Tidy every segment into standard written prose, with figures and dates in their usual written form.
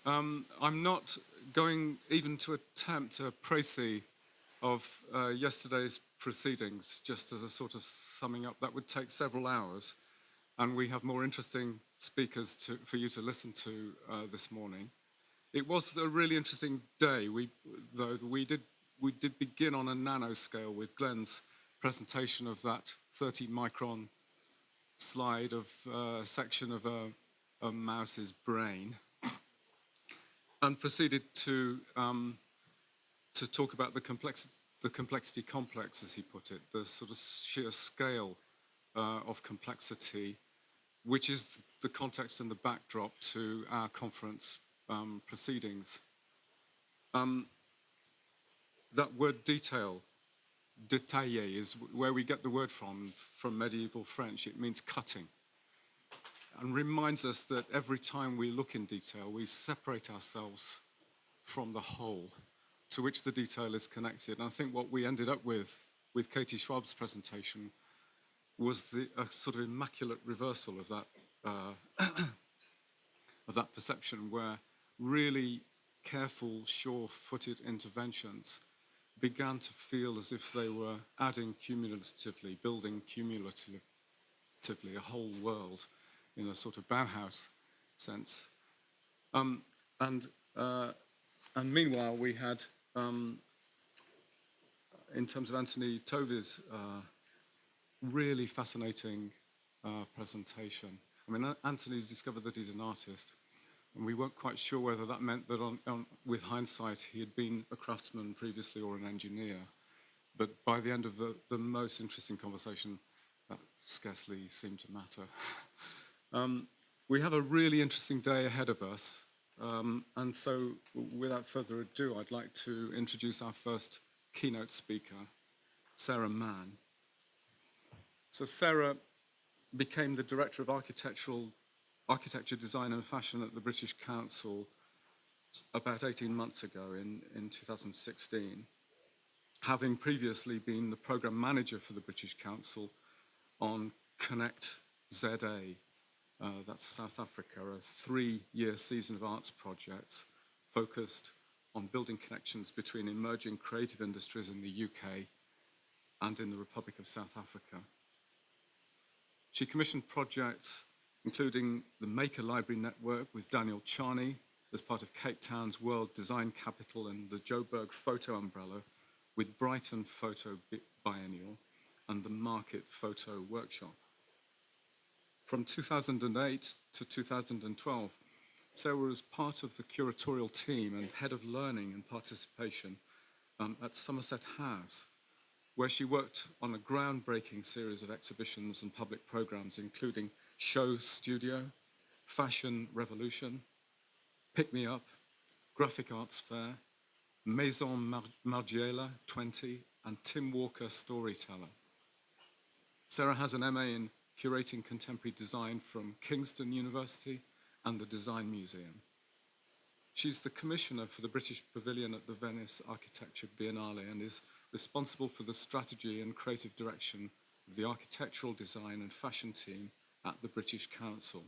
I'm not going even to attempt a précis of yesterday's proceedings, just as a sort of summing up. That would take several hours, and we have more interesting speakers for you to listen to this morning. It was a really interesting day. We did begin on a nanoscale with Glenn's presentation of that 30-micron slide of a section of a mouse's brain, and proceeded to talk about the complexity complex, as he put it, the sort of sheer scale of complexity, which is the context and the backdrop to our conference proceedings. That word detail, détailler, is where we get the word from medieval French. It means cutting, and reminds us that every time we look in detail, we separate ourselves from the whole to which the detail is connected. And I think what we ended up with Katie Schwab's presentation was a sort of immaculate reversal of that perception, where really careful, sure-footed interventions began to feel as if they were adding cumulatively, building cumulatively a whole world in a sort of Bauhaus sense. And meanwhile, we had, in terms of Anthony Tovey's really fascinating presentation. I mean, Anthony's discovered that he's an artist, and we weren't quite sure whether that meant that with hindsight he had been a craftsman previously or an engineer. But by the end of the most interesting conversation, that scarcely seemed to matter. We have a really interesting day ahead of us. And so without further ado, I'd like to introduce our first keynote speaker, Sarah Mann. So Sarah became the Director of Architecture, Design and Fashion at the British Council about 18 months ago in 2016, having previously been the Programme Manager for the British Council on Connect ZA, that's South Africa, a 3-year season of arts projects focused on building connections between emerging creative industries in the UK and in the Republic of South Africa. She commissioned projects including the Maker Library Network with Daniel Charney as part of Cape Town's World Design Capital, and the Joburg Photo Umbrella with Brighton Photo Biennial and the Market Photo Workshop. From 2008 to 2012, Sarah was part of the curatorial team and head of learning and participation at Somerset House, where she worked on a groundbreaking series of exhibitions and public programs, including Show Studio, Fashion Revolution, Pick Me Up, Graphic Arts Fair, Maison Margiela 20, and Tim Walker Storyteller. Sarah has an MA in Curating Contemporary Design from Kingston University and the Design Museum. She's the commissioner for the British Pavilion at the Venice Architecture Biennale and is responsible for the strategy and creative direction of the architectural design and fashion team at the British Council,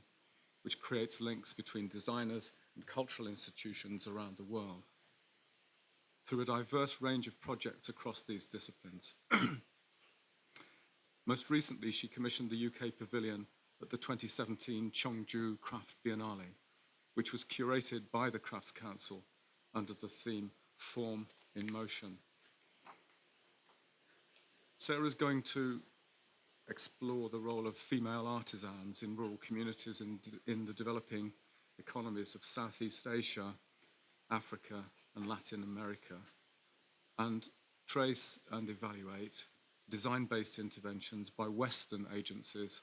which creates links between designers and cultural institutions around the world through a diverse range of projects across these disciplines. Most recently, she commissioned the UK Pavilion at the 2017 Cheongju Craft Biennale, which was curated by the Crafts Council under the theme Form in Motion. Sarah is going to explore the role of female artisans in rural communities in the developing economies of Southeast Asia, Africa, and Latin America, and trace and evaluate design-based interventions by Western agencies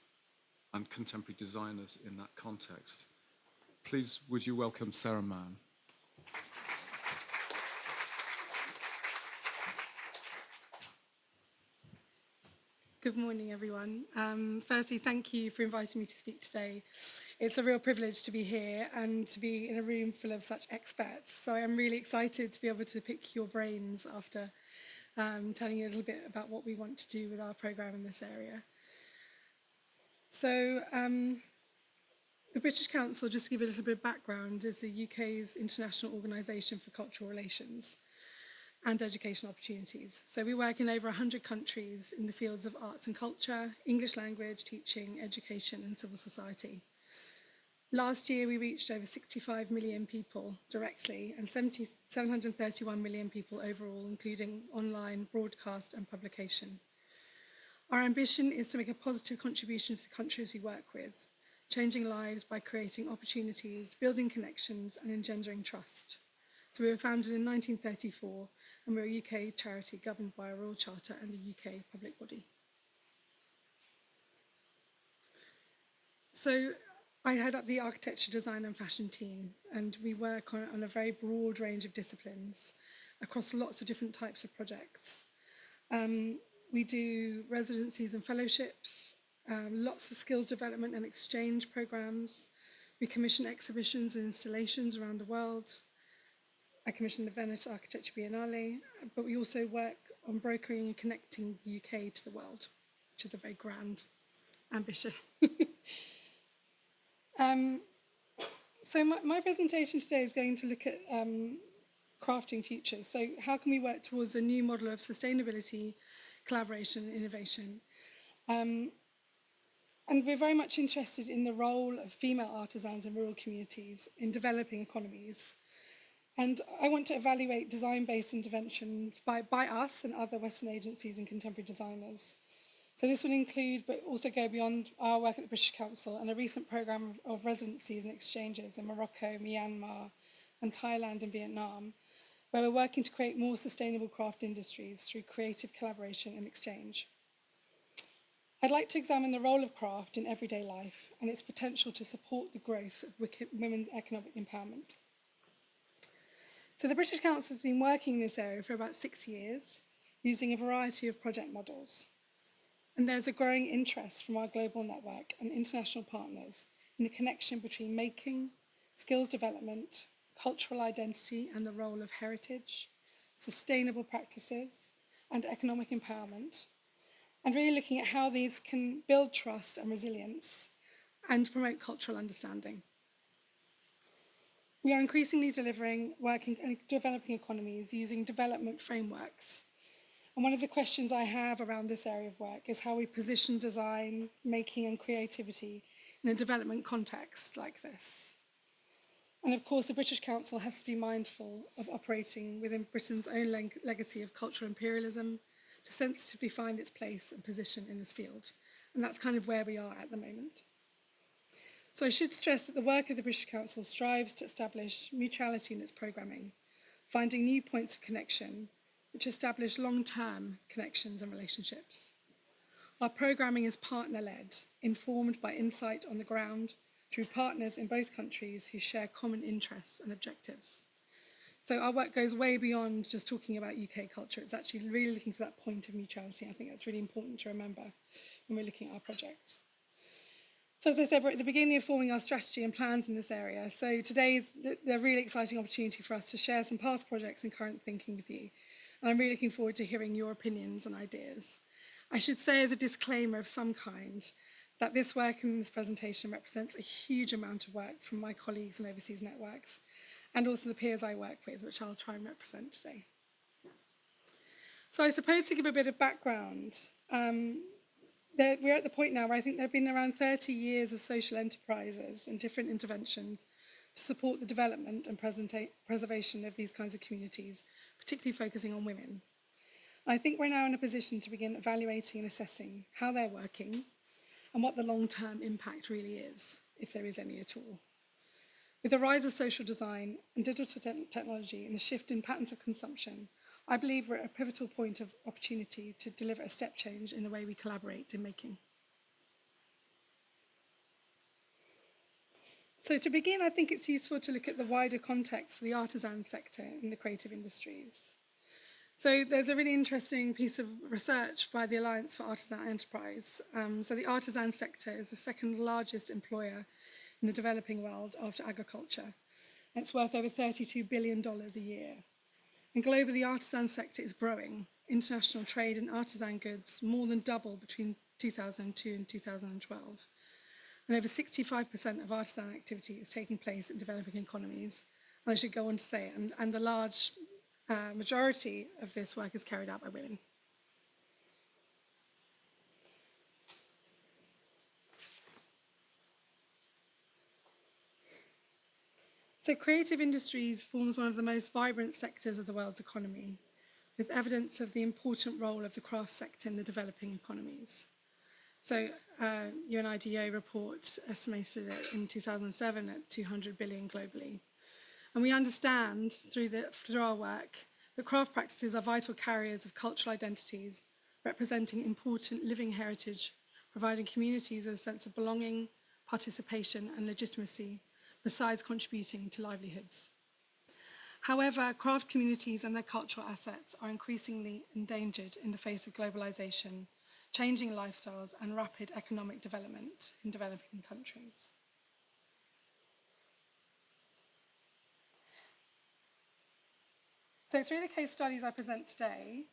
and contemporary designers in that context. Please, would you welcome Sarah Mann? Good morning, everyone. Firstly, thank you for inviting me to speak today. It's a real privilege to be here and to be in a room full of such experts. So I am really excited to be able to pick your brains after telling you a little bit about what we want to do with our programme in this area. So The British Council, just to give a little bit of background, is the UK's international organisation for cultural relations and educational opportunities. So we work in over 100 countries in the fields of arts and culture, English language, teaching, education and civil society. Last year we reached over 65 million people directly and 731 million people overall, including online, broadcast and publication. Our ambition is to make a positive contribution to the countries we work with, changing lives by creating opportunities, building connections and engendering trust. So we were founded in 1934 and we're a UK charity governed by a Royal Charter and a UK public body. So I head up the architecture, design and fashion team, and we work on a very broad range of disciplines across lots of different types of projects. We do residencies and fellowships, lots of skills development and exchange programs. We commission exhibitions and installations around the world. I commissioned the Venice Architecture Biennale, but we also work on brokering and connecting the UK to the world, which is a very grand ambition. So my presentation today is going to look at crafting futures. So how can we work towards a new model of sustainability, collaboration and innovation? And we're very much interested in the role of female artisans in rural communities in developing economies. And I want to evaluate design-based interventions by us and other Western agencies and contemporary designers. So this will include, but also go beyond our work at the British Council and a recent programme of residencies and exchanges in Morocco, Myanmar, and Thailand and Vietnam, where we're working to create more sustainable craft industries through creative collaboration and exchange. I'd like to examine the role of craft in everyday life and its potential to support the growth of women's economic empowerment. So the British Council has been working in this area for about 6 years, using a variety of project models. And there's a growing interest from our global network and international partners in the connection between making, skills development, cultural identity and the role of heritage, sustainable practices, and economic empowerment, and really looking at how these can build trust and resilience and promote cultural understanding. We are increasingly working and developing economies using development frameworks. And one of the questions I have around this area of work is how we position design, making and creativity in a development context like this. And of course, the British Council has to be mindful of operating within Britain's own legacy of cultural imperialism to sensitively find its place and position in this field. And that's kind of where we are at the moment. So I should stress that the work of the British Council strives to establish mutuality in its programming, finding new points of connection, which establish long-term connections and relationships. Our programming is partner-led, informed by insight on the ground through partners in both countries who share common interests and objectives. So our work goes way beyond just talking about UK culture. It's actually really looking for that point of mutuality. I think that's really important to remember when we're looking at our projects. So as I said, we're at the beginning of forming our strategy and plans in this area. So today is a really exciting opportunity for us to share some past projects and current thinking with you. And I'm really looking forward to hearing your opinions and ideas. I should say as a disclaimer of some kind that this work in this presentation represents a huge amount of work from my colleagues and overseas networks, and also the peers I work with, which I'll try and represent today. So I suppose to give a bit of background, we're at the point now where I think there have been around 30 years of social enterprises and different interventions to support the development and preservation of these kinds of communities, particularly focusing on women. I think we're now in a position to begin evaluating and assessing how they're working and what the long-term impact really is, if there is any at all. With the rise of social design and digital technology and the shift in patterns of consumption, I believe we're at a pivotal point of opportunity to deliver a step change in the way we collaborate in making. So to begin, I think it's useful to look at the wider context for the artisan sector in the creative industries. So there's a really interesting piece of research by the Alliance for Artisan Enterprise. So the artisan sector is the second largest employer in the developing world after agriculture. And it's worth over $32 billion a year. And globally, the artisan sector is growing. International trade in artisan goods more than doubled between 2002 and 2012. and over 65% of artisan activity is taking place in developing economies. And I should go on to say, and the large majority of this work is carried out by women. So creative industries forms one of the most vibrant sectors of the world's economy, with evidence of the important role of the craft sector in the developing economies. So UNIDO report estimated it in 2007 at 200 billion globally. And we understand through our work that craft practices are vital carriers of cultural identities, representing important living heritage, providing communities with a sense of belonging, participation, and legitimacy, besides contributing to livelihoods. However, craft communities and their cultural assets are increasingly endangered in the face of globalization, changing lifestyles, and rapid economic development in developing countries. So through the case studies I present today,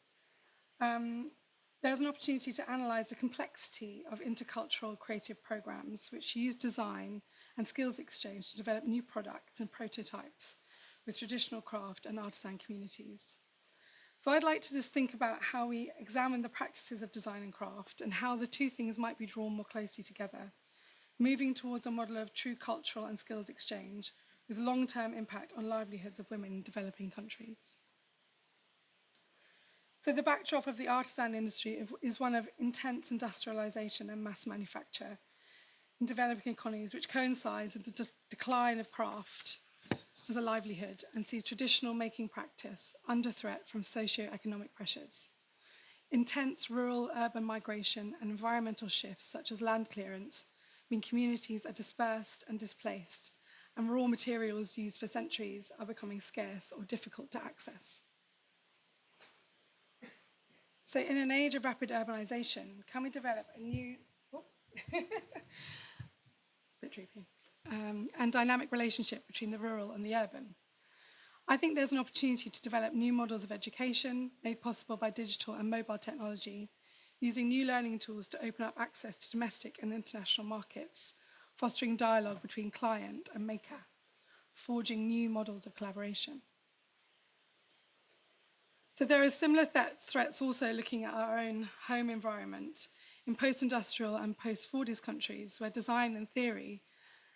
there's an opportunity to analyse the complexity of intercultural creative programmes which use design and skills exchange to develop new products and prototypes with traditional craft and artisan communities. So I'd like to just think about how we examine the practices of design and craft and how the two things might be drawn more closely together, moving towards a model of true cultural and skills exchange with long-term impact on livelihoods of women in developing countries. So the backdrop of the artisan industry is one of intense industrialization and mass manufacture in developing economies, which coincides with the decline of craft as a livelihood and sees traditional making practice under threat from socio-economic pressures. Intense rural-urban migration and environmental shifts, such as land clearance, mean communities are dispersed and displaced, and raw materials used for centuries are becoming scarce or difficult to access. So in an age of rapid urbanization, can we develop a new and dynamic relationship between the rural and the urban? I think there's an opportunity to develop new models of education made possible by digital and mobile technology, using new learning tools to open up access to domestic and international markets, fostering dialogue between client and maker, forging new models of collaboration. So there are similar threats also looking at our own home environment in post-industrial and post-Fordist countries where design and theory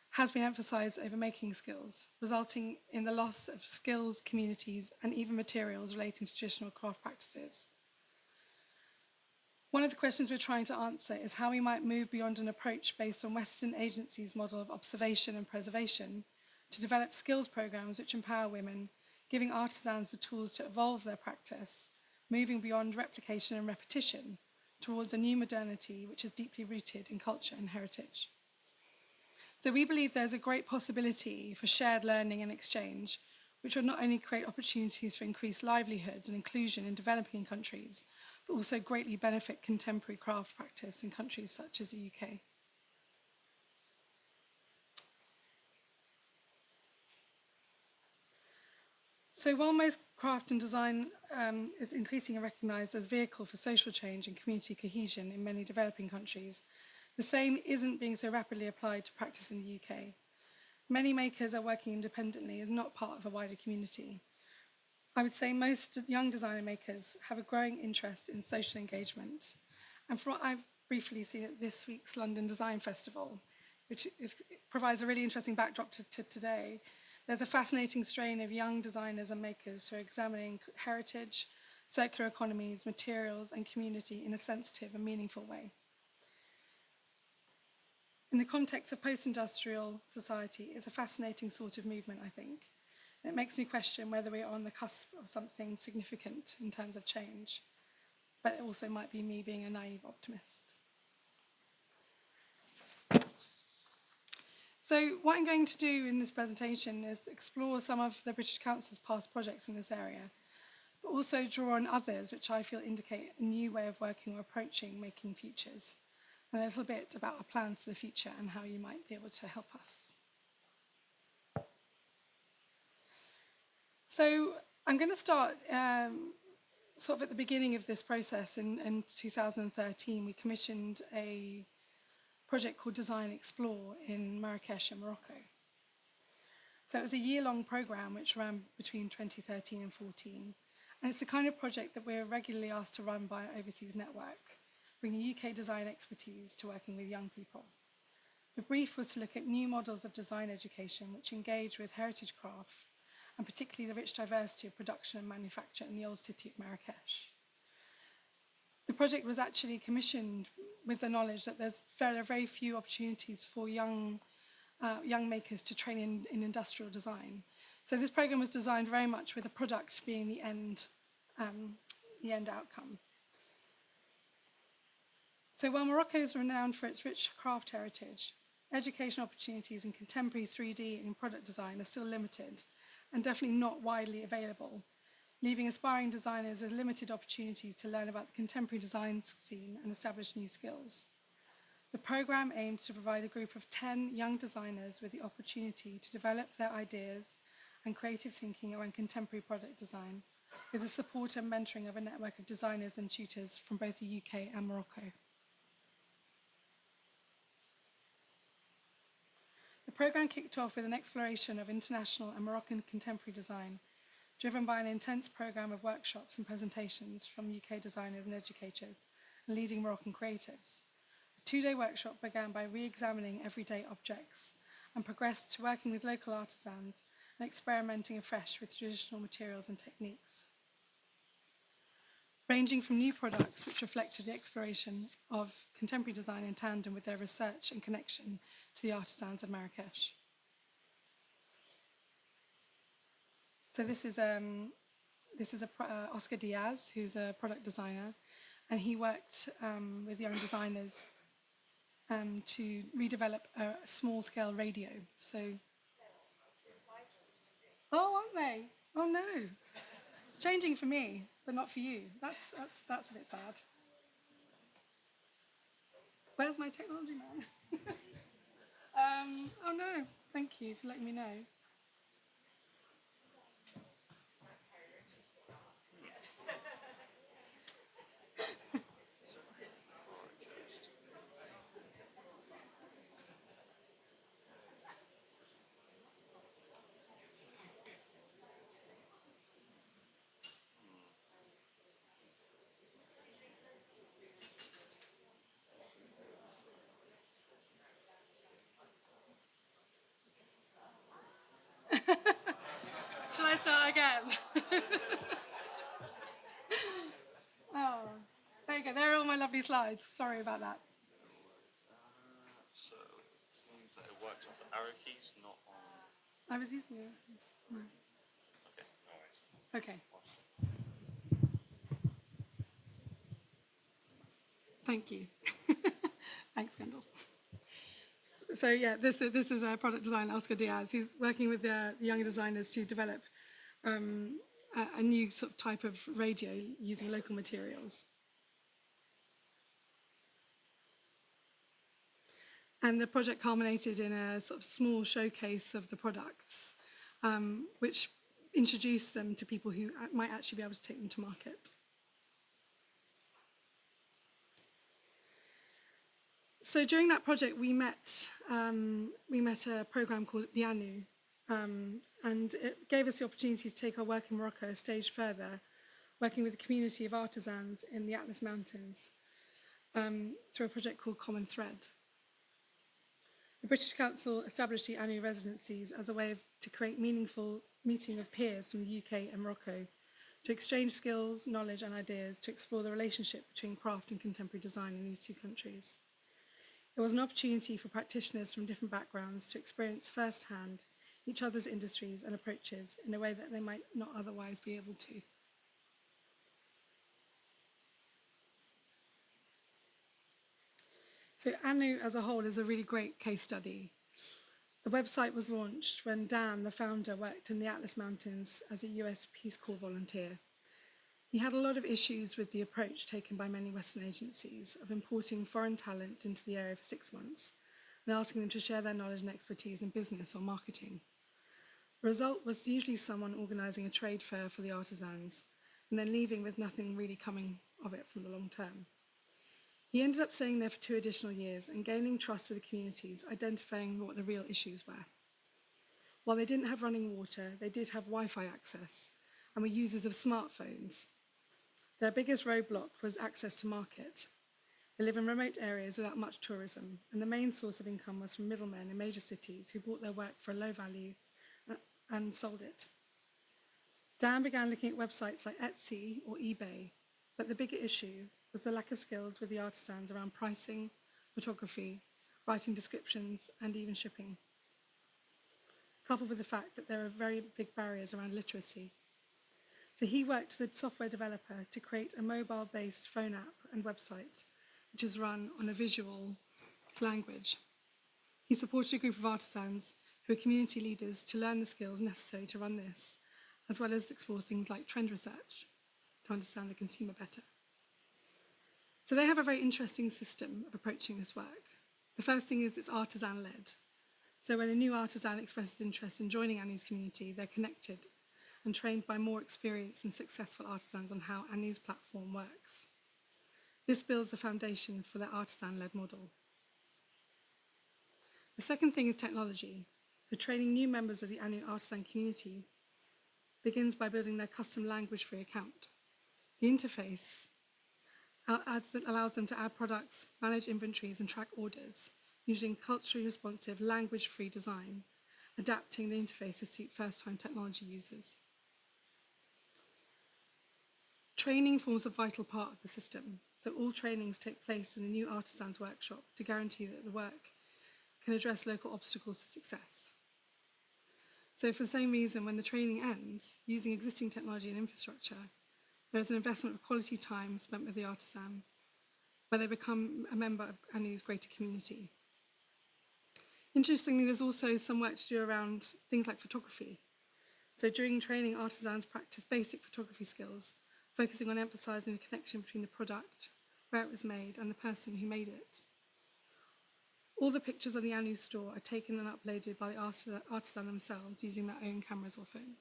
has been emphasized over making skills, resulting in the loss of skills, communities, and even materials relating to traditional craft practices. One of the questions we're trying to answer is how we might move beyond an approach based on Western agencies' model of observation and preservation to develop skills programs which empower women, giving artisans the tools to evolve their practice, moving beyond replication and repetition towards a new modernity which is deeply rooted in culture and heritage. So we believe there's a great possibility for shared learning and exchange, which would not only create opportunities for increased livelihoods and inclusion in developing countries, but also greatly benefit contemporary craft practice in countries such as the UK. So while most craft and design is increasingly recognised as a vehicle for social change and community cohesion in many developing countries, the same isn't being so rapidly applied to practice in the UK. Many makers are working independently as not part of a wider community. I would say most young designer makers have a growing interest in social engagement. And from what I've briefly seen at this week's London Design Festival, which provides a really interesting backdrop to today, there's a fascinating strain of young designers and makers who are examining heritage, circular economies, materials, and community in a sensitive and meaningful way. In the context of post-industrial society, it's a fascinating sort of movement, I think. It makes me question whether we are on the cusp of something significant in terms of change, but it also might be me being a naive optimist. So what I'm going to do in this presentation is explore some of the British Council's past projects in this area, but also draw on others which I feel indicate a new way of working or approaching making futures, and a little bit about our plans for the future and how you might be able to help us. So I'm going to start sort of at the beginning of this process. In 2013, we commissioned a project called Design Explore in Marrakesh in Morocco. So it was a year-long program which ran between 2013 and 14. And it's the kind of project that we're regularly asked to run by our overseas network, bringing UK design expertise to working with young people. The brief was to look at new models of design education which engage with heritage craft, and particularly the rich diversity of production and manufacture in the old city of Marrakesh. The project was actually commissioned with the knowledge that there are very few opportunities for young makers to train in industrial design. So this program was designed very much with the product being the end outcome. So while Morocco is renowned for its rich craft heritage, education opportunities in contemporary 3D and product design are still limited and definitely not widely available, leaving aspiring designers with limited opportunities to learn about the contemporary design scene and establish new skills. The program aims to provide a group of 10 young designers with the opportunity to develop their ideas and creative thinking around contemporary product design, with the support and mentoring of a network of designers and tutors from both the UK and Morocco. The program kicked off with an exploration of international and Moroccan contemporary design, driven by an intense program of workshops and presentations from UK designers and educators and leading Moroccan creatives. The two-day workshop began by re-examining everyday objects and progressed to working with local artisans and experimenting afresh with traditional materials and techniques, ranging from new products which reflected the exploration of contemporary design in tandem with their research and connection to the artisans of Marrakesh. So this is Oscar Diaz, who's a product designer, and he worked with young designers to redevelop a small-scale radio. So, oh, aren't they? Oh no, changing for me, but not for you. That's a bit sad. Where's my technology man? Oh no, thank you for letting me know. Shall I start again? Oh, there you go. There are all my lovely slides. Sorry about that. So it seems that it works off the arrow keys, not on. I was using it. Okay, no worries. Okay. Thank you. Thanks, Kendall. So yeah, this is a product designer, Oscar Diaz. He's working with the young designers to develop a new sort of type of radio using local materials. And the project culminated in a sort of small showcase of the products, which introduced them to people who might actually be able to take them to market. So during that project, we met a program called the ANU, and it gave us the opportunity to take our work in Morocco a stage further, working with a community of artisans in the Atlas Mountains through a project called Common Thread. The British Council established the ANU residencies as a way to create meaningful meeting of peers from the UK and Morocco to exchange skills, knowledge and ideas to explore the relationship between craft and contemporary design in these two countries. It was an opportunity for practitioners from different backgrounds to experience firsthand each other's industries and approaches in a way that they might not otherwise be able to. So ANU as a whole is a really great case study. The website was launched when Dan, the founder, worked in the Atlas Mountains as a US Peace Corps volunteer. He had a lot of issues with the approach taken by many Western agencies of importing foreign talent into the area for 6 months and asking them to share their knowledge and expertise in business or marketing. The result was usually someone organising a trade fair for the artisans and then leaving with nothing really coming of it from the long term. He ended up staying there for 2 additional years and gaining trust with the communities, identifying what the real issues were. While they didn't have running water, they did have Wi-Fi access and were users of smartphones. Their biggest roadblock was access to market. They live in remote areas without much tourism, and the main source of income was from middlemen in major cities who bought their work for a low value and sold it. Dan began looking at websites like Etsy or eBay, but the bigger issue was the lack of skills with the artisans around pricing, photography, writing descriptions, and even shipping, coupled with the fact that there are very big barriers around literacy. So he worked with a software developer to create a mobile-based phone app and website, which is run on a visual language. He supported a group of artisans who are community leaders to learn the skills necessary to run this, as well as explore things like trend research to understand the consumer better. So they have a very interesting system of approaching this work. The first thing is it's artisan-led. So when a new artisan expresses interest in joining Anu's community, they're connected and trained by more experienced and successful artisans on how Anu's platform works. This builds a foundation for their artisan-led model. The second thing is technology. So training new members of the Anu artisan community begins by building their custom language-free account. The interface allows them to add products, manage inventories, and track orders, using culturally responsive, language-free design, adapting the interface to suit first-time technology users. Training forms a vital part of the system, so all trainings take place in the new artisans workshop to guarantee that the work can address local obstacles to success. So for the same reason, when the training ends, using existing technology and infrastructure, there is an investment of quality time spent with the artisan, where they become a member of Anu's greater community. Interestingly, there's also some work to do around things like photography. So during training, artisans practice basic photography skills, focusing on emphasizing the connection between the product, where it was made, and the person who made it. All the pictures on the Anu store are taken and uploaded by the artisan themselves using their own cameras or phones.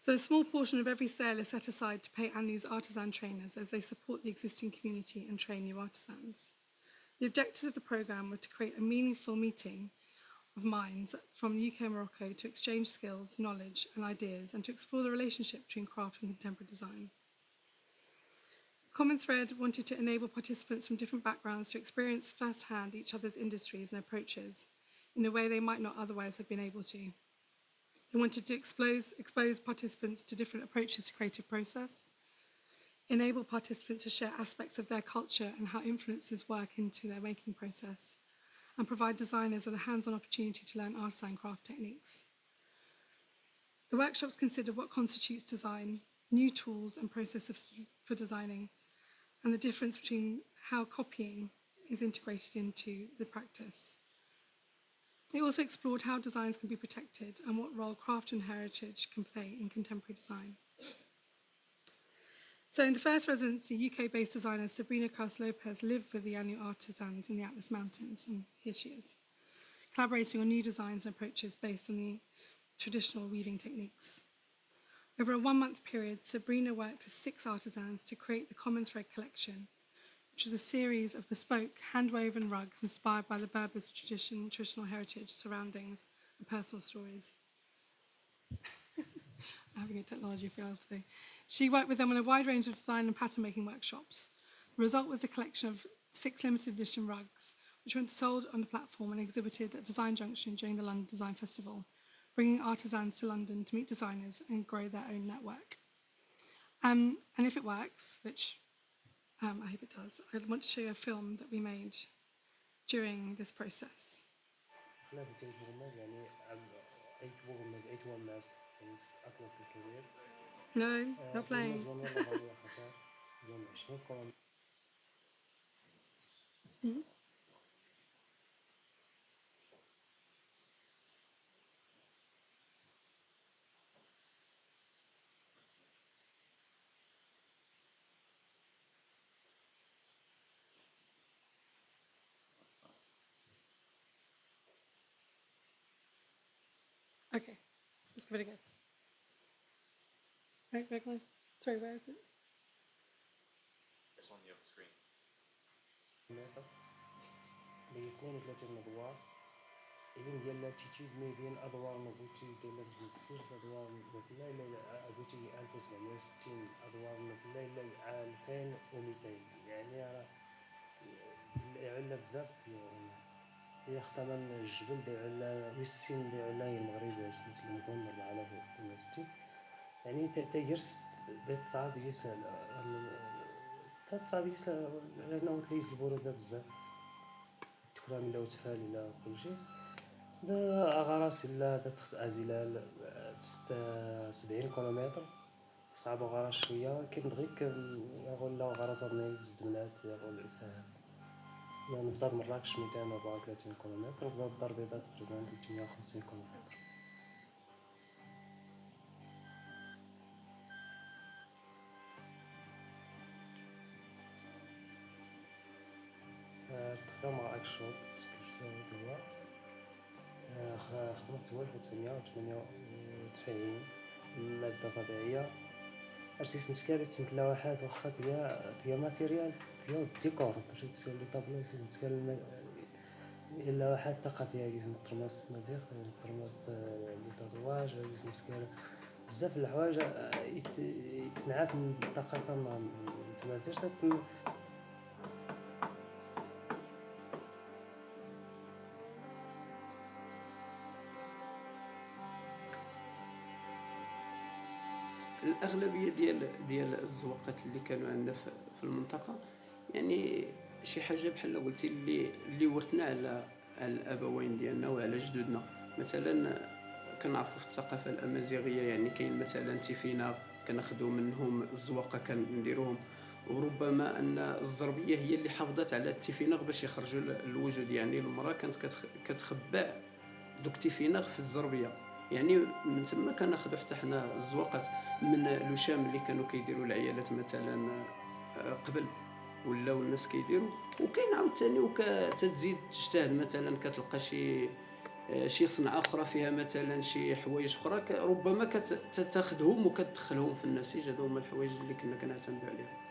So a small portion of every sale is set aside to pay Anu's artisan trainers as they support the existing community and train new artisans. The objectives of the programme were to create a meaningful meeting of minds from UK and Morocco to exchange skills, knowledge and ideas, and to explore the relationship between craft and contemporary design. Common Thread wanted to enable participants from different backgrounds to experience firsthand each other's industries and approaches in a way they might not otherwise have been able to. They wanted to expose participants to different approaches to creative process, enable participants to share aspects of their culture and how influences work into their making process, and provide designers with a hands-on opportunity to learn artisan craft techniques. The workshops considered what constitutes design, new tools and processes for designing, and the difference between how copying is integrated into the practice. They also explored how designs can be protected and what role craft and heritage can play in contemporary design. So in the first residency, UK-based designer Sabrina Kraus-Lopez lived with the Anu artisans in the Atlas Mountains, and here she is, collaborating on new designs and approaches based on the traditional weaving techniques. Over a 1-month period, Sabrina worked with 6 artisans to create the Common Thread collection, which was a series of bespoke, hand-woven rugs inspired by the Berber's traditional heritage, surroundings, and personal stories. I'm having a technology fail today. She worked with them on a wide range of design and pattern-making workshops. The result was a collection of 6 limited edition rugs, which were sold on the platform and exhibited at Design Junction during the London Design Festival, bringing artisans to London to meet designers and grow their own network. And if it works, which I hope it does, I want to show you a film that we made during this process. No, not playing. Mhm. Okay, let's give it a go. Right, recognize. Sorry, where is it? It's on the other screen. بجسمين ثلاثة أدوار إذن ديال لاتيتود ما بين أدوار نبوتي ديال المستير أدوار مثلا إلى أبوتي 1760 أدوار مثلا إلى 2200 يعني راه يعلى بزاف هي اختمن الجبل ديال علا ويسين ديال علا المغرب مسلم كون 4060 يعني تيرس تصعب يسال تصعب يسال لأنه كيس البرودة بزاف تكرا من لو تفال إلى كل شيء دا غراس إلا تخص أزلال 70 كيلومتر صعب غراس شوية كي نغيك يقول لا غراس أبني زدمنات يقول إسهال نبدا مراكش 234 كيلومتر نبدا الدار البيضاء تقريبا 350 كيلومتر تخدم مع أكشوط سكرتير دوا خدمت هو 1998 مادة طبيعية أرسيس نسكابي تسمت لوحات وخا تيا ماتيريال تيا ديكور باش تسوي لي طابلو سيس نسكال اللوحات الثقافية كيس نطرماس مزيغ نطرماس لي تاتواج كيس نسكال بزاف الحوايج يتنعات من الثقافة مع التمازيغ الأغلبية ديال الزواقات اللي كانوا عندنا في المنطقة يعني شي حاجة بحال قلتي اللي ورثنا على الأبوين ديالنا وعلى جدودنا. مثلا كنعرفوا في الثقافة الأمازيغية يعني كاين مثلا تيفينا كناخذوا منهم الزواقة كنديروهم، وربما أن الزربية هي اللي حافظت على التيفيناغ باش يخرجوا الوجود. يعني المرأة كانت كتخبع دوك التيفيناغ في الزربية، يعني من تما كناخذوا حتى حنا الزواقات من لوشام اللي كانوا كيديروا العيالات مثلا قبل ولاو الناس كيديروا. وكاين عاوتاني وكتزيد تجتهد مثلا كتلقى شي صنعه اخرى فيها مثلا شي حوايج اخرى ربما كتاخذهم وكتدخلهم في النسيج. هادو هما الحوايج اللي كنا كنعتمدوا عليهم.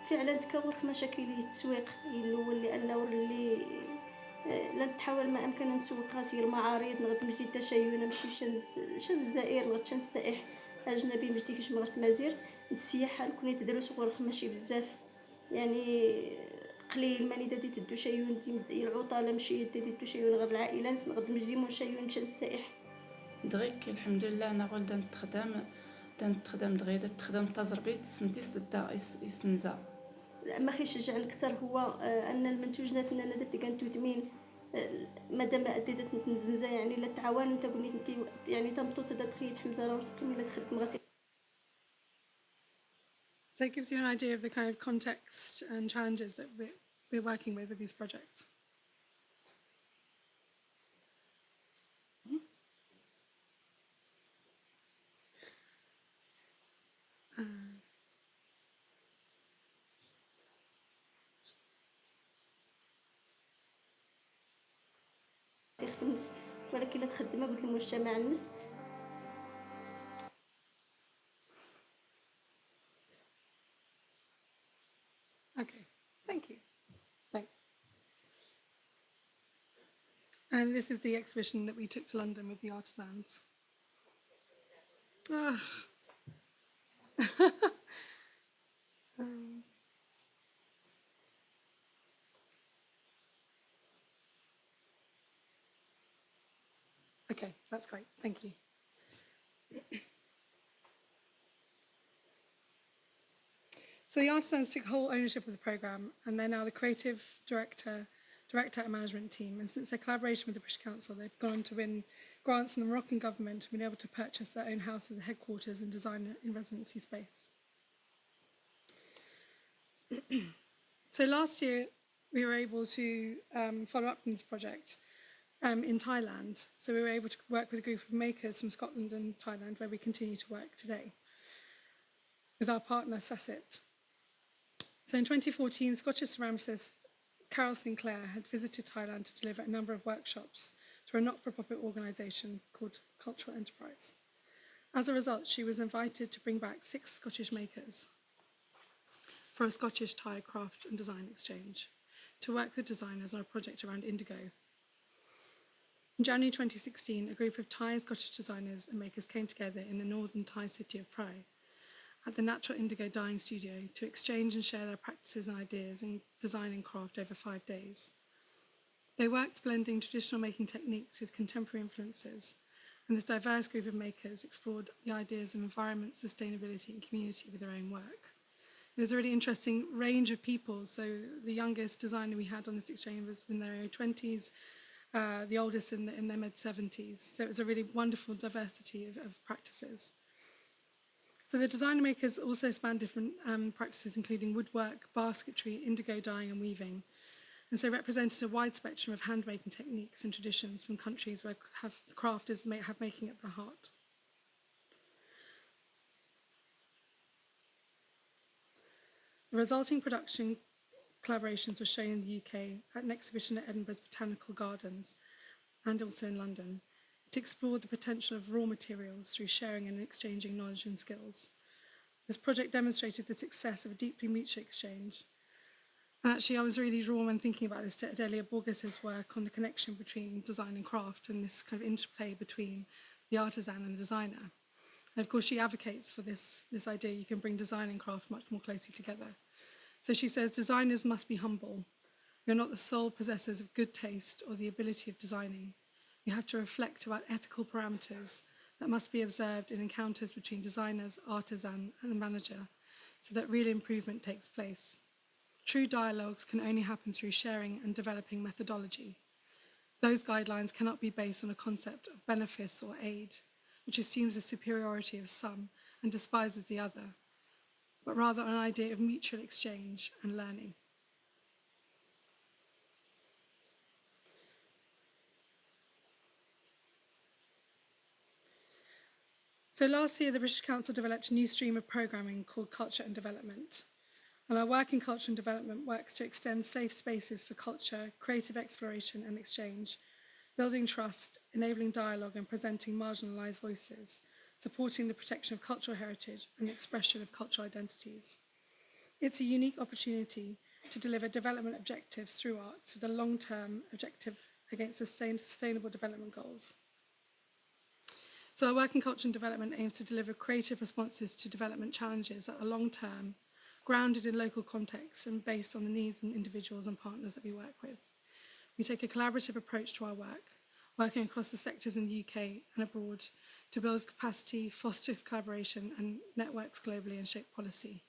فعلا تكورك مشاكل التسويق الاول لانه اللي لا تحاول ما امكن نسوق غاسير معارض نغد مجدي تشيون نمشي شنز الجزائر نغد شنز سائح اجنبي مجدي كيش مغرت مازيرت السياحه كوني تدرس وغرق ماشي بزاف يعني قليل ماني دادي تدو شيون زي العطله مشي دادي تدو شيون غير العائلات نغد مجدي مون شيون شنز سائح دغيك الحمد لله انا غول تخدم دغيا تخدم تزربيت سمتيس دا يسنزا. ما كيشجع اكثر هو ان المنتوجات اننا درتي كنتوتمين مادام اديت نتنزنزا يعني لا تعاون انت قلني انت يعني تمطوط تدخلي حمزه راه كملت خدمه غاسي. So it gives you an idea of the kind of context and challenges that we're working with these projects. الناس ولكن لا تخدمها قلت المجتمع الناس. Okay, thank you. Thanks. And this is the exhibition that we took to London with the artisans. Okay, that's great. Thank you. So the artisans took whole ownership of the programme and they're now the creative director and management team. And since their collaboration with the British Council, they've gone on to win grants from the Moroccan government and been able to purchase their own house as a headquarters and design in residency space. So last year, we were able to follow up on this project in Thailand. So we were able to work with a group of makers from Scotland and Thailand, where we continue to work today with our partner Sassit. So in 2014, Scottish ceramicist Carol Sinclair had visited Thailand to deliver a number of workshops to a not-for-profit organisation called Cultural Enterprise. As a result, she was invited to bring back 6 Scottish makers for a Scottish Thai craft and design exchange to work with designers on a project around indigo. In January 2016, a group of Thai and Scottish designers and makers came together in the northern Thai city of Phrai at the Natural Indigo Dyeing Studio to exchange and share their practices and ideas in design and craft over 5 days. They worked blending traditional making techniques with contemporary influences, and this diverse group of makers explored the ideas of environment, sustainability, and community with their own work. It was a really interesting range of people. So the youngest designer we had on this exchange was in their early 20s, the oldest in their mid-70s. So it was a really wonderful diversity of practices. So the designer makers also span different practices, including woodwork, basketry, indigo dyeing, and weaving. And so represented a wide spectrum of handmaking techniques and traditions from countries where craft have making at the heart. The resulting production collaborations were shown in the UK at an exhibition at Edinburgh's Botanical Gardens and also in London. It explored the potential of raw materials through sharing and exchanging knowledge and skills. This project demonstrated the success of a deeply mutual exchange. And actually, I was really drawn when thinking about this to Adelia Borges's work on the connection between design and craft and this kind of interplay between the artisan and the designer. And of course, she advocates for this idea you can bring design and craft much more closely together. So she says, designers must be humble. You're not the sole possessors of good taste or the ability of designing. You have to reflect about ethical parameters that must be observed in encounters between designers, artisan, and the manager, so that real improvement takes place. True dialogues can only happen through sharing and developing methodology. Those guidelines cannot be based on a concept of benefice or aid, which assumes the superiority of some and despises the other, but rather an idea of mutual exchange and learning. So last year, the British Council developed a new stream of programming called Culture and Development. And our work in culture and development works to extend safe spaces for culture, creative exploration and exchange, building trust, enabling dialogue and presenting marginalised voices, supporting the protection of cultural heritage and the expression of cultural identities. It's a unique opportunity to deliver development objectives through arts with a long-term objective against sustainable development goals. So our work in culture and development aims to deliver creative responses to development challenges that are long-term, grounded in local context and based on the needs of individuals and partners that we work with. We take a collaborative approach to our work, working across the sectors in the UK and abroad to build capacity, foster collaboration and networks globally and shape policy.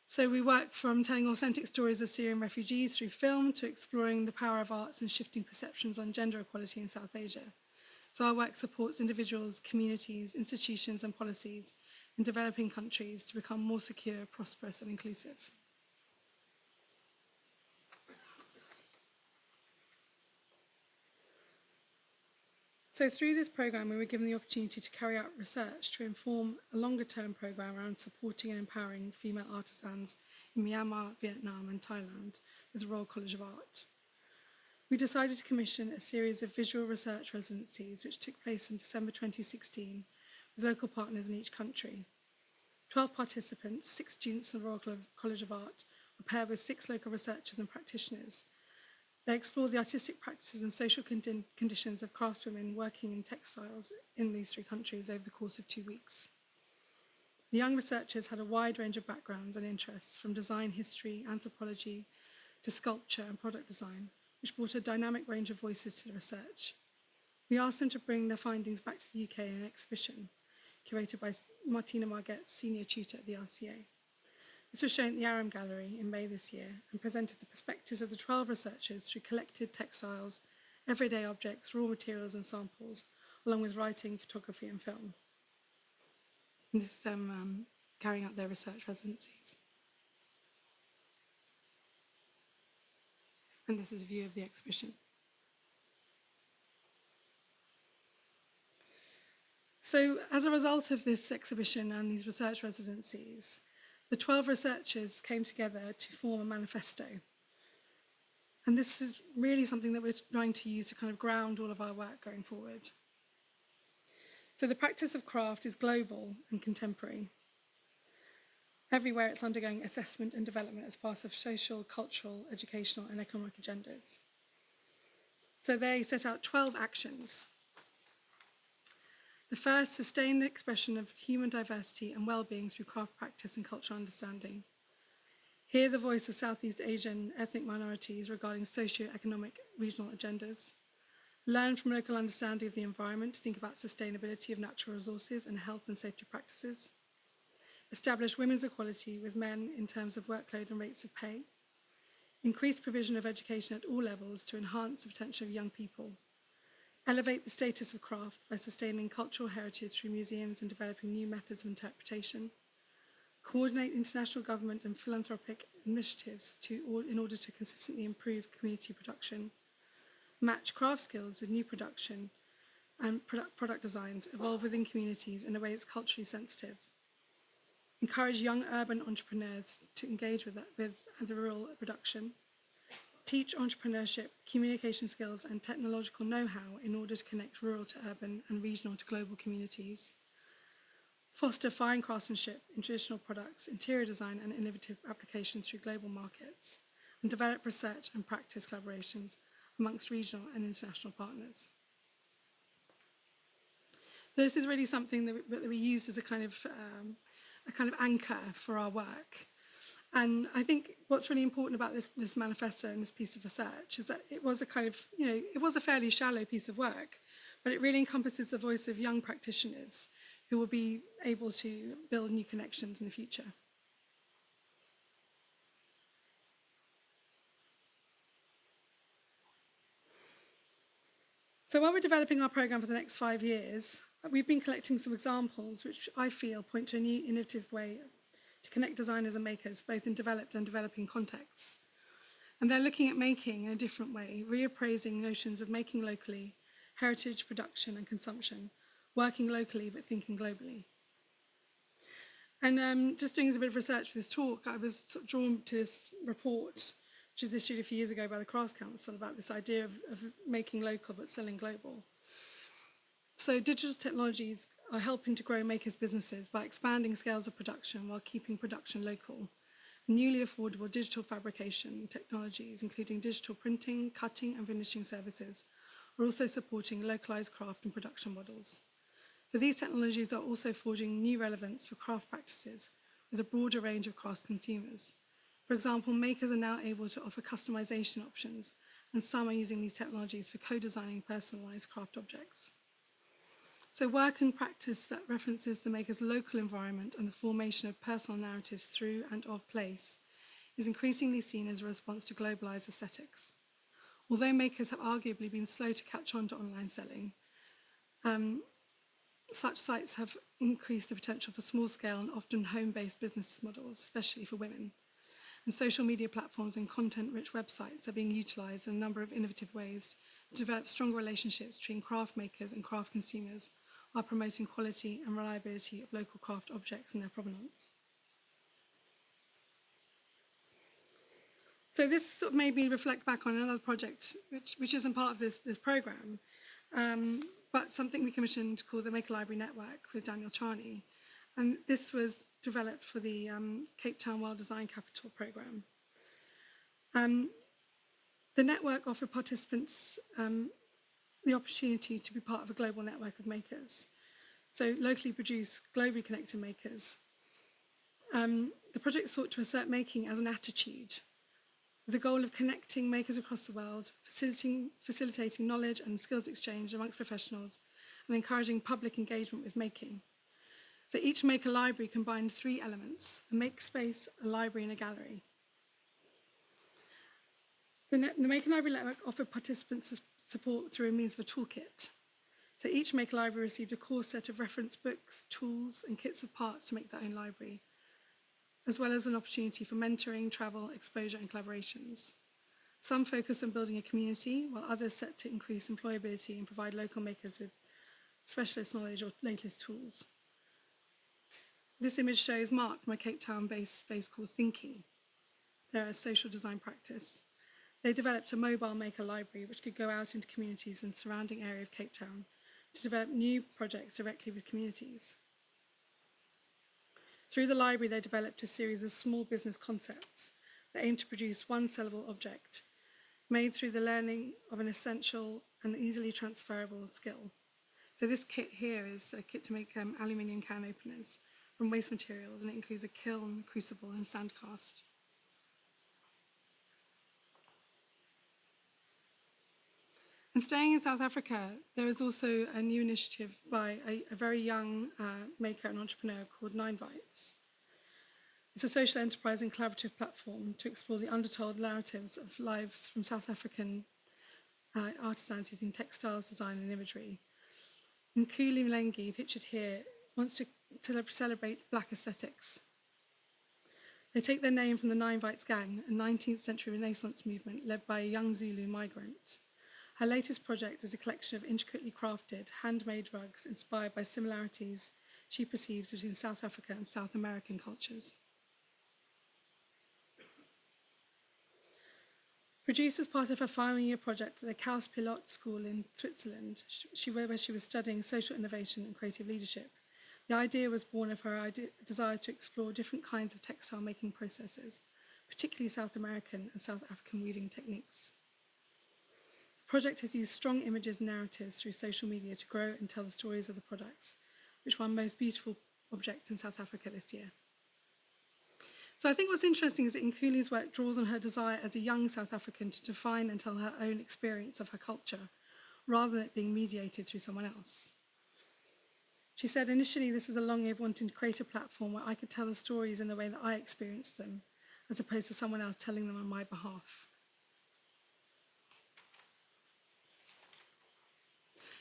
So we work from telling authentic stories of Syrian refugees through film to exploring the power of arts and shifting perceptions on gender equality in South Asia. So our work supports individuals, communities, institutions and policies in developing countries to become more secure, prosperous and inclusive. So through this programme, we were given the opportunity to carry out research to inform a longer-term programme around supporting and empowering female artisans in Myanmar, Vietnam and Thailand with the Royal College of Art. We decided to commission a series of visual research residencies which took place in December 2016 with local partners in each country. 12 participants, 6 students from the Royal College of Art, were paired with 6 local researchers and practitioners. They explored the artistic practices and social conditions of craftswomen working in textiles in these 3 countries over the course of 2 weeks. The young researchers had a wide range of backgrounds and interests, from design history, anthropology, to sculpture and product design, which brought a dynamic range of voices to the research. We asked them to bring their findings back to the UK in an exhibition, curated by Martina Margetts, senior tutor at the RCA. This was shown at the Aram Gallery in May this year and presented the perspectives of the 12 researchers through collected textiles, everyday objects, raw materials and samples, along with writing, photography and film. And this is them carrying out their research residencies. And this is a view of the exhibition. So as a result of this exhibition and these research residencies, the 12 researchers came together to form a manifesto. And this is really something that we're trying to use to kind of ground all of our work going forward. So the practice of craft is global and contemporary. Everywhere it's undergoing assessment and development as part of social, cultural, educational, and economic agendas. So they set out 12 actions. The first, sustain the expression of human diversity and well-being through craft practice and cultural understanding. Hear the voice of Southeast Asian ethnic minorities regarding socio-economic regional agendas. Learn from local understanding of the environment to think about sustainability of natural resources and health and safety practices. Establish women's equality with men in terms of workload and rates of pay. Increase provision of education at all levels to enhance the potential of young people. Elevate the status of craft by sustaining cultural heritage through museums and developing new methods of interpretation. Coordinate international government and philanthropic initiatives in order to consistently improve community production. Match craft skills with new production and product designs, evolve within communities in a way that's culturally sensitive. Encourage young urban entrepreneurs to engage with the rural production. Teach entrepreneurship, communication skills, and technological know-how in order to connect rural to urban and regional to global communities. Foster fine craftsmanship in traditional products, interior design, and innovative applications through global markets, and develop research and practice collaborations amongst regional and international partners. This is really something that we used as a kind of anchor for our work. And I think what's really important about this manifesto and this piece of research is that it was a kind of, it was a fairly shallow piece of work, but it really encompasses the voice of young practitioners who will be able to build new connections in the future. So while we're developing our programme for the next 5 years, we've been collecting some examples which I feel point to a new innovative way to connect designers and makers, both in developed and developing contexts. And they're looking at making in a different way, reappraising notions of making locally, heritage, production and consumption, working locally but thinking globally. And just doing a bit of research for this talk, I was sort of drawn to this report, which was issued a few years ago by the Crafts Council about this idea of making local but selling global. So digital technologies are helping to grow makers' businesses by expanding scales of production while keeping production local. Newly affordable digital fabrication technologies, including digital printing, cutting and finishing services, are also supporting localized craft and production models. So these technologies are also forging new relevance for craft practices with a broader range of craft consumers. For example, makers are now able to offer customization options, and some are using these technologies for co-designing personalized craft objects. So work and practice that references the maker's local environment and the formation of personal narratives through and of place is increasingly seen as a response to globalized aesthetics. Although makers have arguably been slow to catch on to online selling, such sites have increased the potential for small-scale and often home-based business models, especially for women. And social media platforms and content-rich websites are being utilised in a number of innovative ways to develop stronger relationships between craft makers and craft consumers, while promoting quality and reliability of local craft objects and their provenance. So this sort of made me reflect back on another project which isn't part of this programme, but something we commissioned called the Maker Library Network with Daniel Charney. And this was developed for the Cape Town World Design Capital programme. The network offered participants the opportunity to be part of a global network of makers. So locally produced, globally connected makers. The project sought to assert making as an attitude, with the goal of connecting makers across the world, facilitating knowledge and skills exchange amongst professionals, and encouraging public engagement with making. So each maker library combined 3 elements: a makespace, a library, and a gallery. The Maker Library Network offered participants support through a means of a toolkit. So each Maker Library received a core set of reference books, tools, and kits of parts to make their own library, as well as an opportunity for mentoring, travel, exposure, and collaborations. Some focus on building a community, while others set to increase employability and provide local makers with specialist knowledge, or latest tools. This image shows Mark from a Cape Town-based space called Thinking. They're a social design practice. They developed a mobile maker library which could go out into communities in the surrounding area of Cape Town to develop new projects directly with communities. Through the library, they developed a series of small business concepts that aim to produce one sellable object made through the learning of an essential and easily transferable skill. So this kit here is a kit to make aluminium can openers from waste materials, and it includes a kiln, crucible, and sand cast. And staying in South Africa, there is also a new initiative by a very young maker and entrepreneur called Nine Bites. It's a social enterprise and collaborative platform to explore the undertold narratives of lives from South African artisans using textiles, design, and imagery. Nkuli Mlengi, pictured here, wants to celebrate Black aesthetics. They take their name from the Nine Bites Gang, a 19th century Renaissance movement led by a young Zulu migrant. Her latest project is a collection of intricately crafted, handmade rugs inspired by similarities she perceives between South Africa and South American cultures. Produced as part of her final year project at the Kaus Pilot School in Switzerland, where she was studying social innovation and creative leadership, the idea was born of her desire to explore different kinds of textile making processes, particularly South American and South African weaving techniques. The project has used strong images and narratives through social media to grow and tell the stories of the products, which won Most Beautiful Object in South Africa this year. So I think what's interesting is that Nkuli's work draws on her desire as a young South African to define and tell her own experience of her culture, rather than it being mediated through someone else. She said, initially this was a longing of wanting to create a platform where I could tell the stories in the way that I experienced them, as opposed to someone else telling them on my behalf.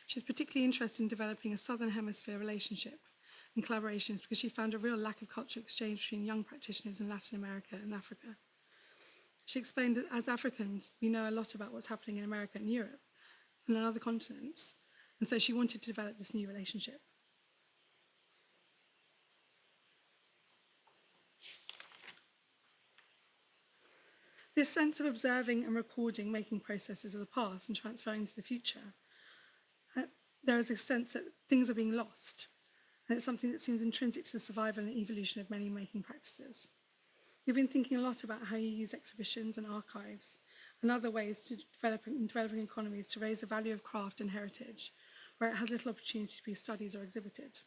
She's particularly interested in developing a Southern Hemisphere relationship and collaborations because she found a real lack of cultural exchange between young practitioners in Latin America and Africa. She explained that as Africans, we know a lot about what's happening in America and Europe and on other continents, and so she wanted to develop this new relationship. This sense of observing and recording making processes of the past and transferring to the future, there is a sense that things are being lost, and it's something that seems intrinsic to the survival and evolution of many making practices. We've been thinking a lot about how you use exhibitions and archives and other ways to developing economies to raise the value of craft and heritage, where it has little opportunity to be studied or exhibited.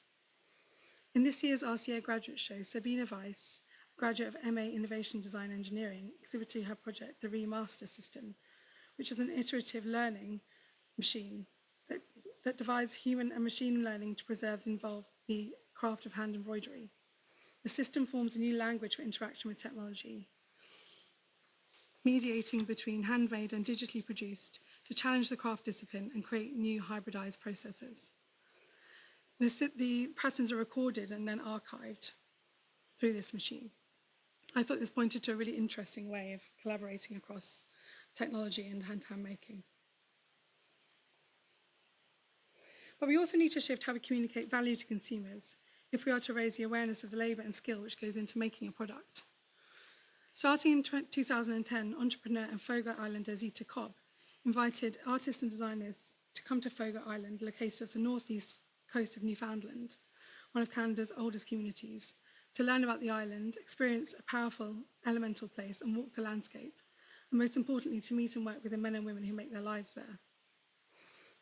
In this year's RCA graduate show, Sabina Weiss, graduate of MA Innovation Design Engineering, exhibited her project, the Remaster System, which is an iterative learning machine that divides human and machine learning to preserve and involve the craft of hand embroidery. The system forms a new language for interaction with technology, mediating between handmade and digitally produced to challenge the craft discipline and create new hybridized processes. The patterns are recorded and then archived through this machine. I thought this pointed to a really interesting way of collaborating across technology and hand-to-hand making. But we also need to shift how we communicate value to consumers if we are to raise the awareness of the labour and skill which goes into making a product. Starting in 2010, entrepreneur and Fogo Islander Zita Cobb invited artists and designers to come to Fogo Island, located off the northeast coast of Newfoundland, one of Canada's oldest communities, to learn about the island, experience a powerful elemental place and walk the landscape, and most importantly, to meet and work with the men and women who make their lives there.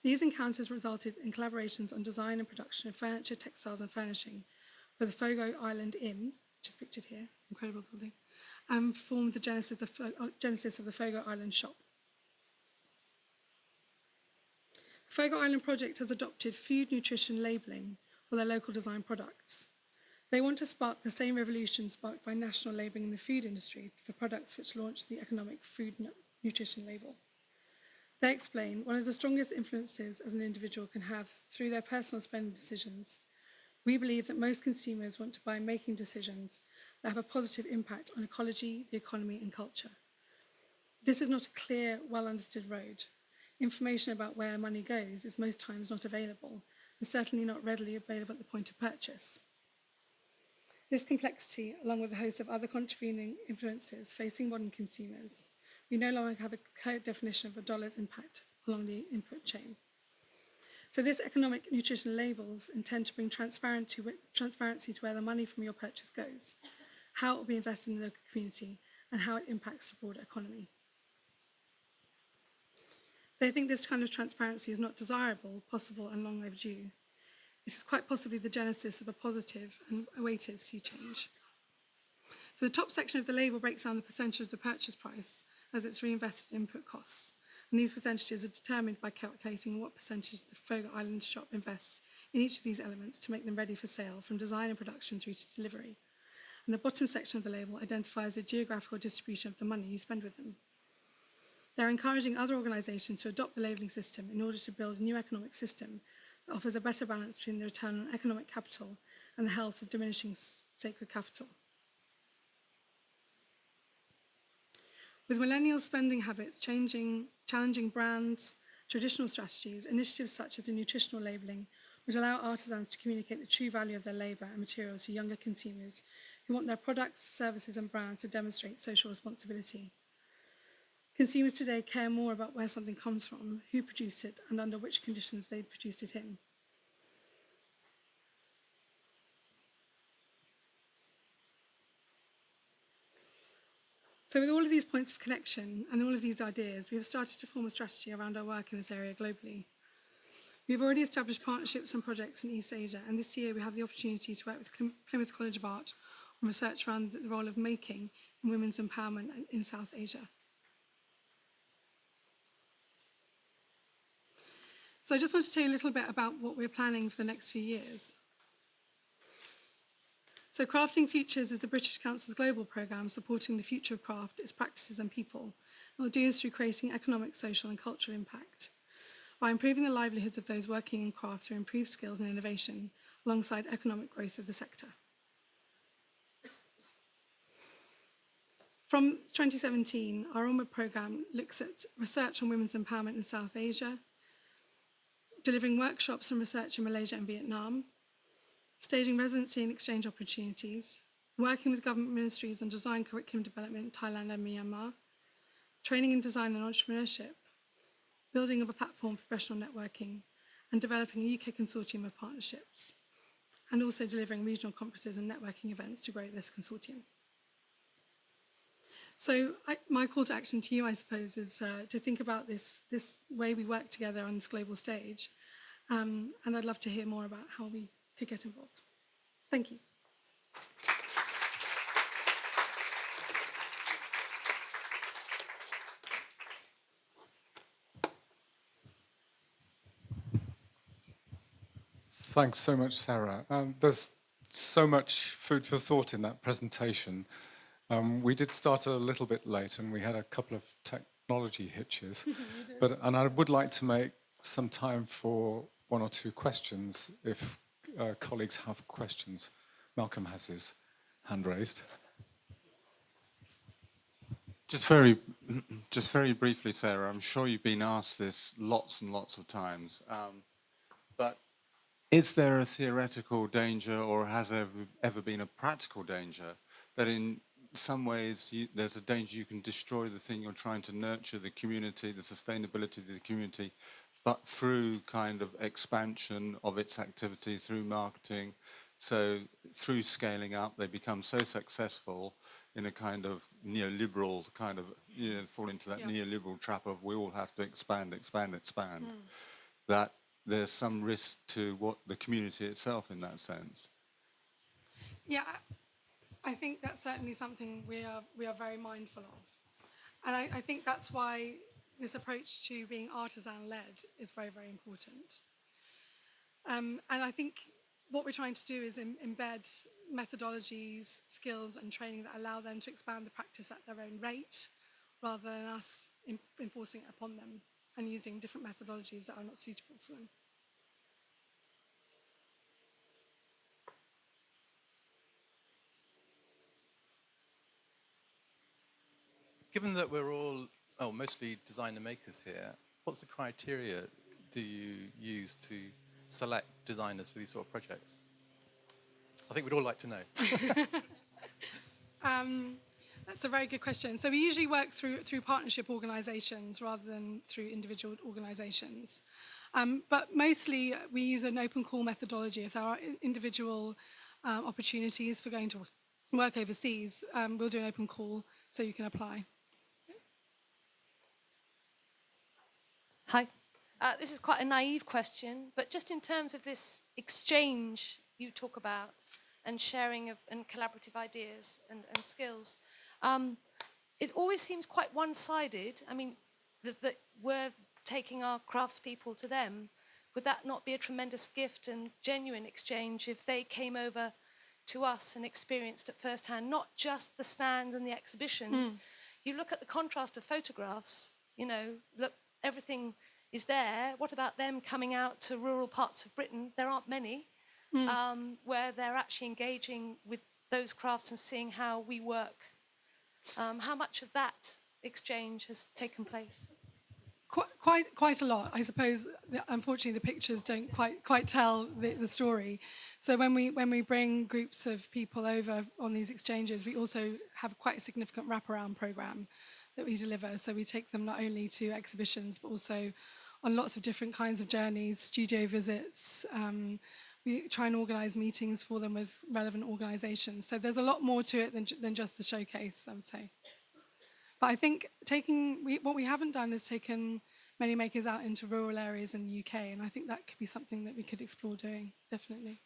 These encounters resulted in collaborations on design and production of furniture, textiles and furnishing for the Fogo Island Inn, which is pictured here, incredible building, and formed the genesis of the Fogo Island shop. The Fogo Island project has adopted food nutrition labelling for their local design products. They want to spark the same revolution sparked by national labelling in the food industry for products which launched the economic food nutrition label. They explain one of the strongest influences as an individual can have through their personal spending decisions. We believe that most consumers want to buy making decisions that have a positive impact on ecology, the economy and culture. This is not a clear, well understood road. Information about where money goes is most times not available, and certainly not readily available at the point of purchase. This complexity, along with a host of other contravening influences facing modern consumers, we no longer have a clear definition of a dollar's impact along the input chain. So this economic nutrition labels intend to bring transparency to where the money from your purchase goes, how it will be invested in the local community, and how it impacts the broader economy. They think this kind of transparency is not desirable, possible, and long overdue. This is quite possibly the genesis of a positive and awaited sea change. So the top section of the label breaks down the percentage of the purchase price as it's reinvested in input costs. And these percentages are determined by calculating what percentage the Fogo Island shop invests in each of these elements to make them ready for sale, from design and production through to delivery. And the bottom section of the label identifies the geographical distribution of the money you spend with them. They're encouraging other organisations to adopt the labelling system in order to build a new economic system that offers a better balance between the return on economic capital and the health of diminishing sacred capital. With millennial spending habits challenging brands, traditional strategies, initiatives such as the nutritional labelling would allow artisans to communicate the true value of their labour and materials to younger consumers who want their products, services and brands to demonstrate social responsibility. Consumers today care more about where something comes from, who produced it, and under which conditions they produced it in. So with all of these points of connection and all of these ideas, we have started to form a strategy around our work in this area globally. We have already established partnerships and projects in East Asia, and this year we have the opportunity to work with Plymouth College of Art on research around the role of making in women's empowerment in South Asia. So I just want to tell you a little bit about what we're planning for the next few years. So Crafting Futures is the British Council's global programme supporting the future of craft, its practices and people. And we'll do this through creating economic, social and cultural impact by improving the livelihoods of those working in craft through improved skills and innovation, alongside economic growth of the sector. From 2017, our onward programme looks at research on women's empowerment in South Asia, delivering workshops and research in Malaysia and Vietnam, staging residency and exchange opportunities, working with government ministries on design curriculum development in Thailand and Myanmar, training in design and entrepreneurship, building of a platform for professional networking, and developing a UK consortium of partnerships, and also delivering regional conferences and networking events to grow this consortium. So my call to action to you, I suppose, is to think about this way we work together on this global stage, and I'd love to hear more about how we could get involved. Thank you. Thanks so much, Sarah. There's so much food for thought in that presentation. We did start a little bit late and we had a couple of technology hitches, and I would like to make some time for one or two questions if colleagues have questions. Malcolm has his hand raised. Just very briefly, Sarah, I'm sure you've been asked this lots and lots of times, but is there a theoretical danger, or has there ever been a practical danger, that in some ways there's a danger you can destroy the thing you're trying to nurture, the community, the sustainability of the community, but through kind of expansion of its activity, through marketing, so through scaling up, they become so successful in a kind of neoliberal kind of, fall into that neoliberal trap of we all have to expand, that there's some risk to what the community itself in that sense. Yeah, I think that's certainly something we are very mindful of. And I think that's why this approach to being artisan-led is very, very important. And I think what we're trying to do is embed methodologies, skills and training that allow them to expand the practice at their own rate, rather than us enforcing it upon them and using different methodologies that are not suitable for them. Given that we're all, mostly designer makers here, what's the criteria do you use to select designers for these sort of projects? I think we'd all like to know. That's a very good question. So we usually work through partnership organisations rather than through individual organisations. But mostly we use an open call methodology. If there are individual opportunities for going to work overseas, we'll do an open call so you can apply. Hi. This is quite a naive question, but just in terms of this exchange you talk about and sharing of and collaborative ideas and skills, it always seems quite one-sided. I mean, that we're taking our craftspeople to them. Would that not be a tremendous gift and genuine exchange if they came over to us and experienced at first hand, not just the stands and the exhibitions? You look at the contrast of photographs, you know, look, everything is there. What about them coming out to rural parts of Britain? There aren't many, where they're actually engaging with those crafts and seeing how we work. How much of that exchange has taken place? Quite a lot. I suppose, unfortunately, the pictures don't quite tell the story. So when we bring groups of people over on these exchanges, we also have quite a significant wraparound program that we deliver. So we take them not only to exhibitions, but also on lots of different kinds of journeys, studio visits. We try and organise meetings for them with relevant organisations. So there's a lot more to it than just the showcase, I would say. But I think what we haven't done is taken many makers out into rural areas in the UK, and I think that could be something that we could explore doing, definitely.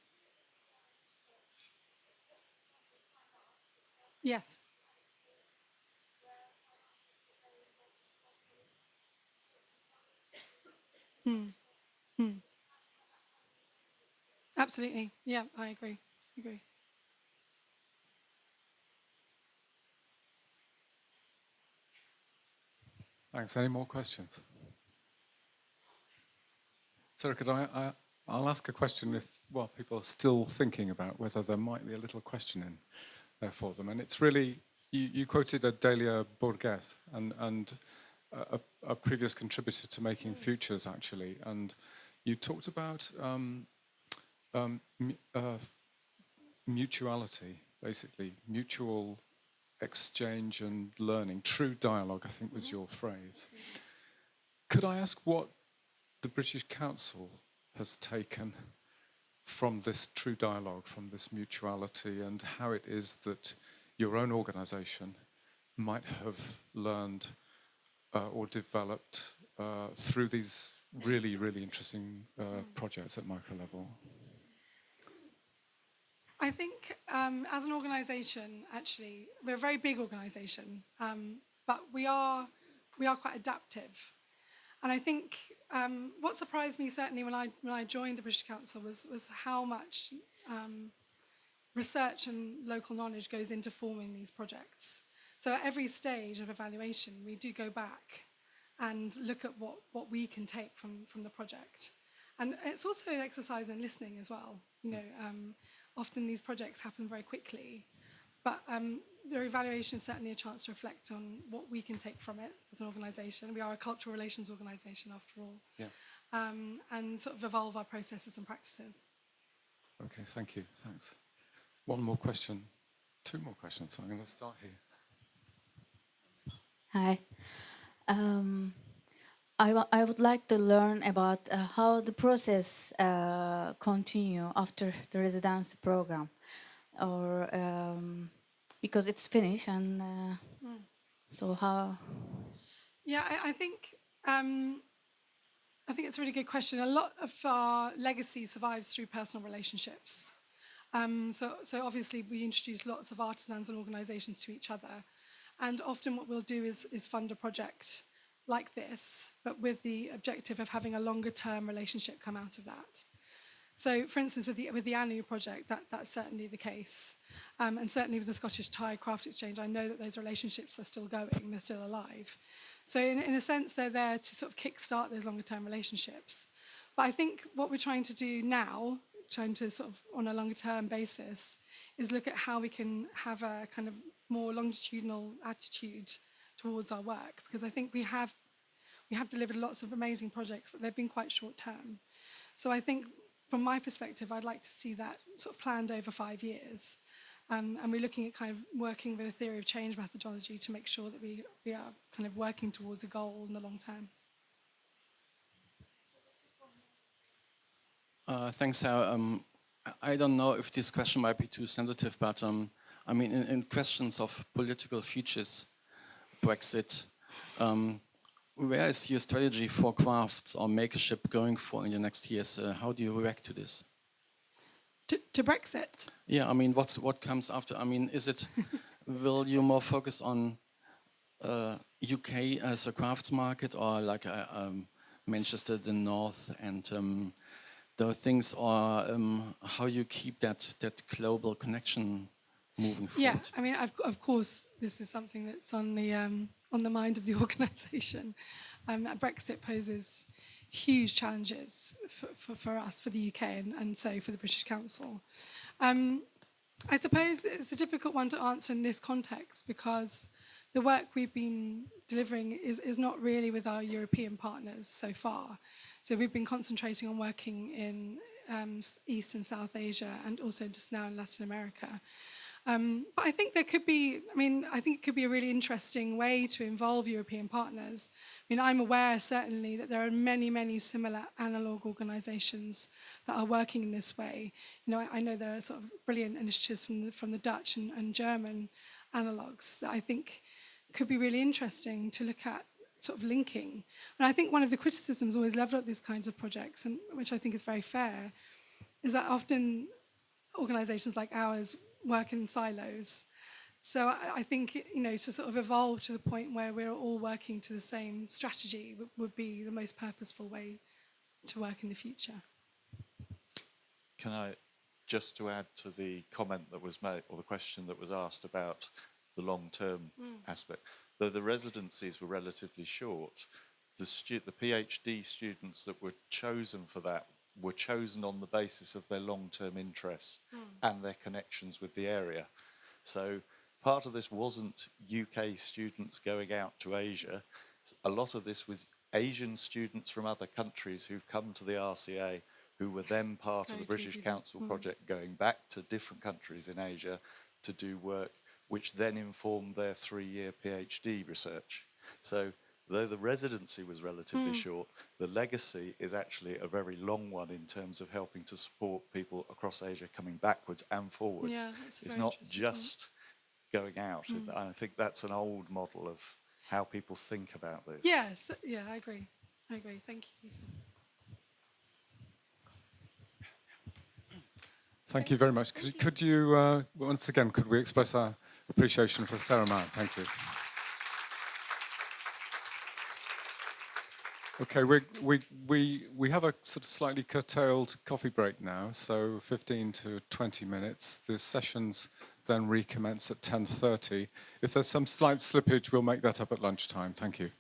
Yes. Absolutely. Yeah, I agree. Thanks. Any more questions? Sarah, I'll ask a question if, well, people are still thinking about whether there might be a little question in there for them. And it's really, you quoted Delia Borges and a previous contributor to Making Futures, actually. And you talked about mutuality, basically, mutual exchange and learning. True dialogue, I think, was your phrase. Could I ask what the British Council has taken from this true dialogue, from this mutuality, and how it is that your own organisation might have learned or developed through these really, really interesting projects at micro level? I think as an organisation, actually, we're a very big organisation, but we are quite adaptive. And I think what surprised me certainly when I joined the British Council was how much research and local knowledge goes into forming these projects. So at every stage of evaluation, we do go back and look at what we can take from the project. And it's also an exercise in listening as well. You know, often these projects happen very quickly, but their evaluation is certainly a chance to reflect on what we can take from it as an organisation. We are a cultural relations organisation after all. Yeah. And sort of evolve our processes and practices. Okay, thank you. Thanks. One more question. Two more questions. So I'm going to start here. Hi. I would like to learn about how the process continue after the residency program, or because it's finished, and so how? Yeah, I think it's a really good question. A lot of our legacy survives through personal relationships. So obviously we introduce lots of artisans and organisations to each other, and often what we'll do is fund a project like this, but with the objective of having a longer term relationship come out of that. So, for instance, with the ANU project, that's certainly the case, and certainly with the Scottish Thai Craft Exchange, I know that those relationships are still going, they're still alive. So, in a sense, they're there to sort of kickstart those longer term relationships. But I think what we're trying to do now, trying to sort of on a longer term basis, is look at how we can have a kind of more longitudinal attitude towards our work, because I think we have delivered lots of amazing projects, but they've been quite short term. So I think from my perspective, I'd like to see that sort of planned over 5 years. And we're looking at kind of working with a theory of change methodology to make sure that we are kind of working towards a goal in the long term. Thanks, Sarah. I don't know if this question might be too sensitive, but I mean, in questions of political futures, Brexit, where is your strategy for crafts or makership going for in the next years? How do you react to this? To Brexit? Yeah, I mean, what comes after? I mean, is it, will you more focus on UK as a crafts market, or like Manchester, the North, and the things, or how you keep that global connection moving forward? Yeah, I mean, of course, this is something that's on the mind of the organisation. Brexit poses huge challenges for us, for the UK, and so for the British Council. I suppose it's a difficult one to answer in this context because the work we've been delivering is not really with our European partners so far. So we've been concentrating on working in East and South Asia and also just now in Latin America. But I think there could be, I think it could be a really interesting way to involve European partners. I mean, I'm aware certainly that there are many, many similar analog organizations that are working in this way. You know, I know there are sort of brilliant initiatives from the Dutch and German analogs that I think could be really interesting to look at sort of linking. And I think one of the criticisms always leveled at these kinds of projects, and which I think is very fair, is that often organizations like ours work in silos. So I think, you know, to sort of evolve to the point where we're all working to the same strategy would be the most purposeful way to work in the future. Can I, just to add to the comment that was made, or the question that was asked about the long-term aspect, though the residencies were relatively short, the PhD students that were chosen for that were chosen on the basis of their long-term interests and their connections with the area. So part of this wasn't UK students going out to Asia. A lot of this was Asian students from other countries who've come to the RCA, who were then part of the British Council project, going back to different countries in Asia to do work, which then informed their 3-year PhD research. So though the residency was relatively short, the legacy is actually a very long one in terms of helping to support people across Asia coming backwards and forwards. Yeah, it's not just going out. I think that's an old model of how people think about this. Yes, yeah, I agree. Thank you. Thank you very much. Could you once again, could we express our appreciation for Sarah Mann? Thank you. Okay, we have a sort of slightly curtailed coffee break now, so 15 to 20 minutes. The sessions then recommence at 10:30. If there's some slight slippage, we'll make that up at lunchtime. Thank you.